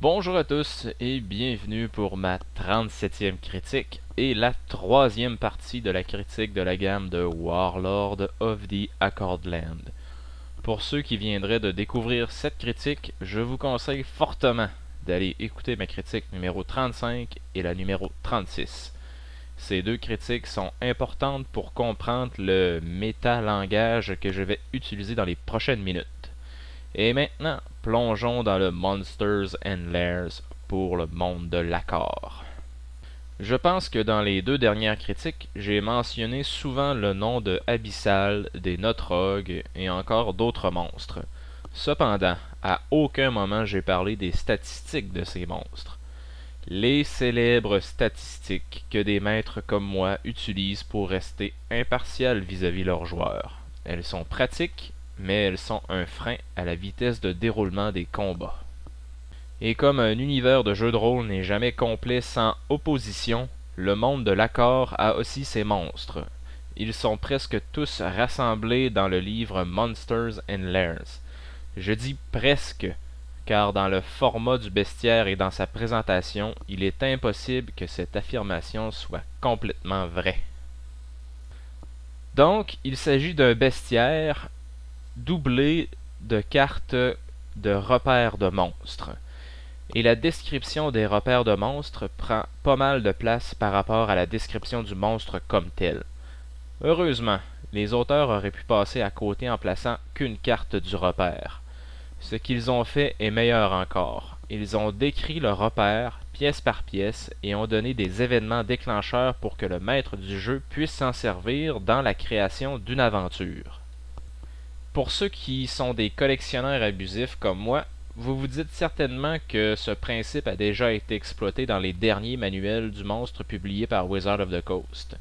Bonjour à tous et bienvenue pour ma 37e critique et la troisième partie de la critique de la gamme de Warlord of the Accordland. Pour ceux qui viendraient de découvrir cette critique, je vous conseille fortement d'aller écouter ma critique numéro 35 et la numéro 36. Ces deux critiques sont importantes pour comprendre le métalangage que je vais utiliser dans les prochaines minutes. Et maintenant, plongeons dans le Monsters and Lairs pour le monde de l'accord. Je pense que dans les deux dernières critiques, j'ai mentionné souvent le nom de Abyssal, des Notrogs et encore d'autres monstres. Cependant, à aucun moment j'ai parlé des statistiques de ces monstres. Les célèbres statistiques que des maîtres comme moi utilisent pour rester impartial vis-à-vis leurs joueurs. Elles sont pratiques, mais elles sont un frein à la vitesse de déroulement des combats. Et comme un univers de jeu de rôle n'est jamais complet sans opposition, le monde de l'accord a aussi ses monstres. Ils sont presque tous rassemblés dans le livre Monsters and Lairs. Je dis presque, car dans le format du bestiaire et dans sa présentation, il est impossible que cette affirmation soit complètement vraie. Donc, il s'agit d'un bestiaire doublé de cartes de repères de monstres. Et la description des repères de monstres prend pas mal de place par rapport à la description du monstre comme tel. Heureusement, les auteurs auraient pu passer à côté en plaçant qu'une carte du repère. Ce qu'ils ont fait est meilleur encore. Ils ont décrit le repère, pièce par pièce, et ont donné des événements déclencheurs pour que le maître du jeu puisse s'en servir dans la création d'une aventure. Pour ceux qui sont des collectionneurs abusifs comme moi, vous vous dites certainement que ce principe a déjà été exploité dans les derniers manuels du monstre publiés par Wizard of the Coast.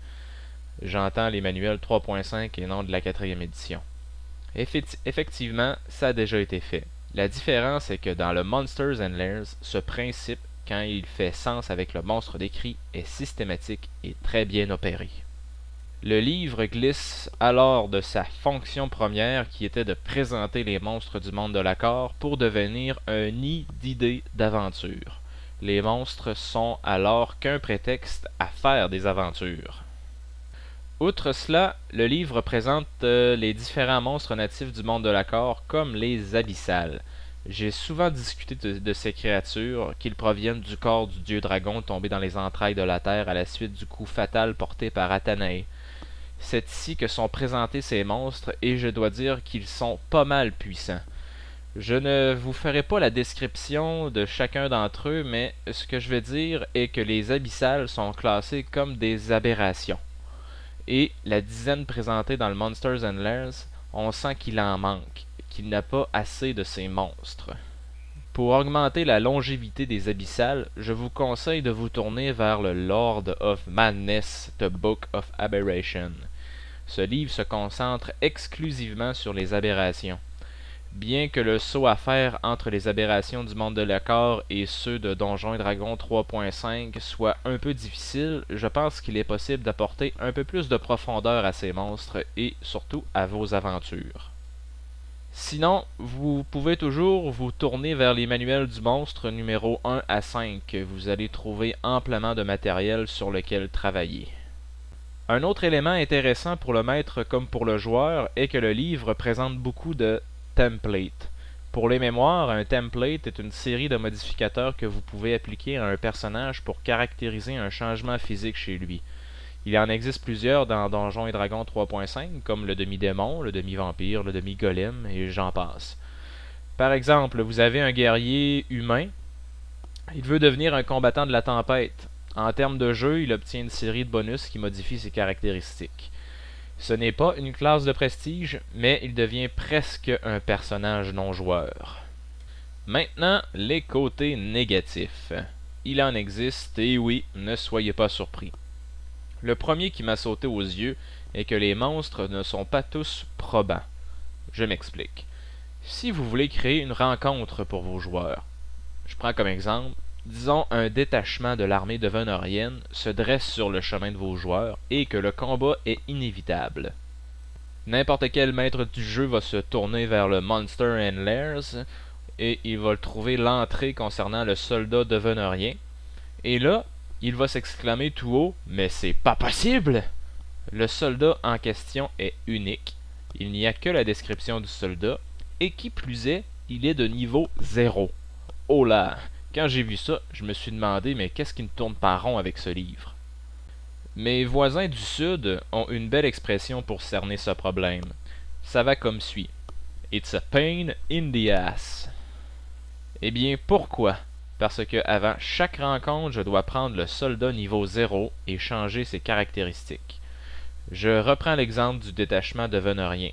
J'entends les manuels 3.5 et non de la 4e édition. Effectivement, ça a déjà été fait. La différence est que dans le Monsters and Lairs, ce principe, quand il fait sens avec le monstre décrit, est systématique et très bien opéré. Le livre glisse alors de sa fonction première qui était de présenter les monstres du monde de l'accord pour devenir un nid d'idées d'aventure. Les monstres sont alors qu'un prétexte à faire des aventures. Outre cela, le livre présente les différents monstres natifs du monde de l'accord comme les abyssales. J'ai souvent discuté de ces créatures, qu'ils proviennent du corps du dieu dragon tombé dans les entrailles de la terre à la suite du coup fatal porté par Athanae. C'est ici que sont présentés ces monstres et je dois dire qu'ils sont pas mal puissants. Je ne vous ferai pas la description de chacun d'entre eux, mais ce que je vais dire est que les abyssales sont classés comme des aberrations. Et la dizaine présentée dans le Monsters and Lairs, on sent qu'il en manque, qu'il n'a pas assez de ces monstres. Pour augmenter la longévité des abyssales, je vous conseille de vous tourner vers le Lord of Madness, The Book of Aberration. Ce livre se concentre exclusivement sur les aberrations. Bien que le saut à faire entre les aberrations du monde de l'accord et ceux de Donjons et Dragons 3.5 soit un peu difficile, je pense qu'il est possible d'apporter un peu plus de profondeur à ces monstres et surtout à vos aventures. Sinon, vous pouvez toujours vous tourner vers les manuels du monstre numéro 1 à 5. Vous allez trouver amplement de matériel sur lequel travailler. Un autre élément intéressant pour le maître comme pour le joueur est que le livre présente beaucoup de templates. Pour les mémoires, un template est une série de modificateurs que vous pouvez appliquer à un personnage pour caractériser un changement physique chez lui. Il en existe plusieurs dans Donjons et Dragons 3.5, comme le demi-démon, le demi-vampire, le demi-golem, et j'en passe. Par exemple, vous avez un guerrier humain. Il veut devenir un combattant de la tempête. En termes de jeu, il obtient une série de bonus qui modifient ses caractéristiques. Ce n'est pas une classe de prestige, mais il devient presque un personnage non-joueur. Maintenant, les côtés négatifs. Il en existe, et oui, ne soyez pas surpris. Le premier qui m'a sauté aux yeux est que les monstres ne sont pas tous probants. Je m'explique. Si vous voulez créer une rencontre pour vos joueurs, je prends comme exemple, disons un détachement de l'armée de Venorienne se dresse sur le chemin de vos joueurs et que le combat est inévitable. N'importe quel maître du jeu va se tourner vers le Monster and Lairs et il va trouver l'entrée concernant le soldat deveneurien. Et là, il va s'exclamer tout haut « Mais c'est pas possible !» Le soldat en question est unique. Il n'y a que la description du soldat, et qui plus est, il est de niveau 0. Oh là! Quand j'ai vu ça, je me suis demandé « Mais qu'est-ce qui ne tourne pas rond avec ce livre ?» Mes voisins du Sud ont une belle expression pour cerner ce problème. Ça va comme suit. It's a pain in the ass. Eh bien, pourquoi? Parce que avant chaque rencontre, je dois prendre le soldat niveau 0 et changer ses caractéristiques. Je reprends l'exemple du détachement deveneurien.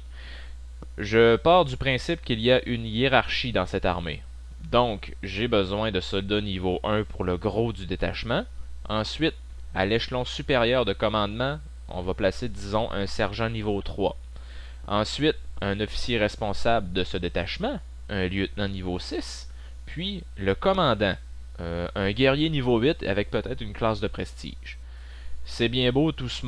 Je pars du principe qu'il y a une hiérarchie dans cette armée. Donc, j'ai besoin de soldats niveau 1 pour le gros du détachement. Ensuite, à l'échelon supérieur de commandement, on va placer, disons, un sergent niveau 3. Ensuite, un officier responsable de ce détachement, un lieutenant niveau 6, puis le commandant, un guerrier niveau 8 avec peut-être une classe de prestige. C'est bien beau tout ce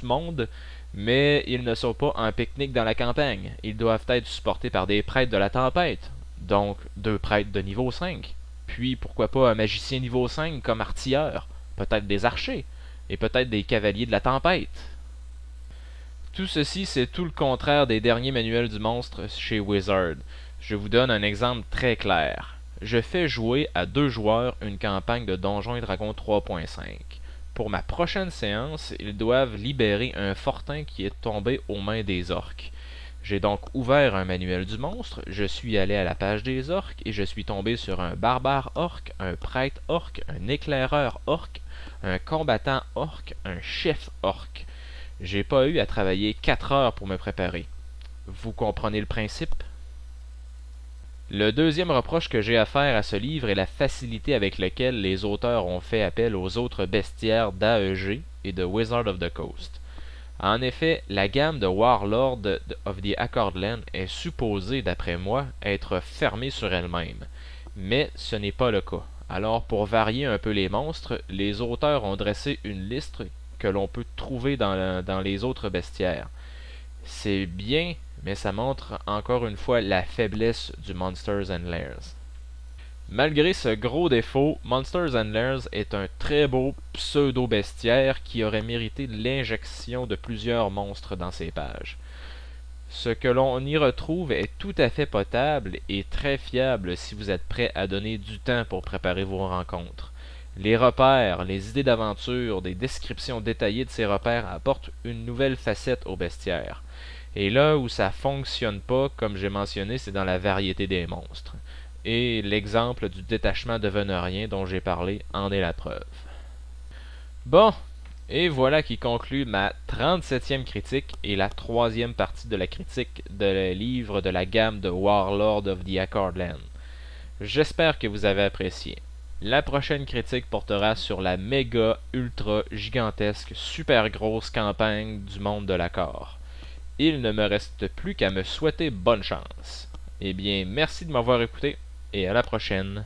monde, mais ils ne sont pas en pique-nique dans la campagne. Ils doivent être supportés par des prêtres de la tempête, donc 2 prêtres de niveau 5. Puis pourquoi pas un magicien niveau 5 comme artilleur, peut-être des archers, et peut-être des cavaliers de la tempête. Tout ceci, c'est tout le contraire des derniers manuels du monstre chez Wizard. Je vous donne un exemple très clair. Je fais jouer à 2 joueurs une campagne de Donjons et Dragons 3.5. Pour ma prochaine séance, ils doivent libérer un fortin qui est tombé aux mains des orques. J'ai donc ouvert un manuel du monstre, je suis allé à la page des orques et je suis tombé sur un barbare orc, un prêtre orc, un éclaireur orc, un combattant orc, un chef orc. J'ai pas eu à travailler 4 heures pour me préparer. Vous comprenez le principe? Le deuxième reproche que j'ai à faire à ce livre est la facilité avec laquelle les auteurs ont fait appel aux autres bestiaires d'AEG et de Wizard of the Coast. En effet, la gamme de Warlord of the Accordland est supposée, d'après moi, être fermée sur elle-même. Mais ce n'est pas le cas. Alors, pour varier un peu les monstres, les auteurs ont dressé une liste que l'on peut trouver dans les autres bestiaires. C'est bien, mais ça montre encore une fois la faiblesse du Monsters and Lairs. Malgré ce gros défaut, Monsters and Lairs est un très beau pseudo-bestiaire qui aurait mérité l'injection de plusieurs monstres dans ses pages. Ce que l'on y retrouve est tout à fait potable et très fiable si vous êtes prêt à donner du temps pour préparer vos rencontres. Les repères, les idées d'aventure, des descriptions détaillées de ces repères apportent une nouvelle facette au bestiaire. Et là où ça fonctionne pas, comme j'ai mentionné, c'est dans la variété des monstres. Et l'exemple du détachement deveneurien dont j'ai parlé en est la preuve. Bon, et voilà qui conclut ma 37e critique et la 3e partie de la critique de livre de la gamme de Warlord of the Accordland. J'espère que vous avez apprécié. La prochaine critique portera sur la méga, ultra, gigantesque, super grosse campagne du monde de l'accord. Il ne me reste plus qu'à me souhaiter bonne chance. Eh bien, merci de m'avoir écouté et à la prochaine.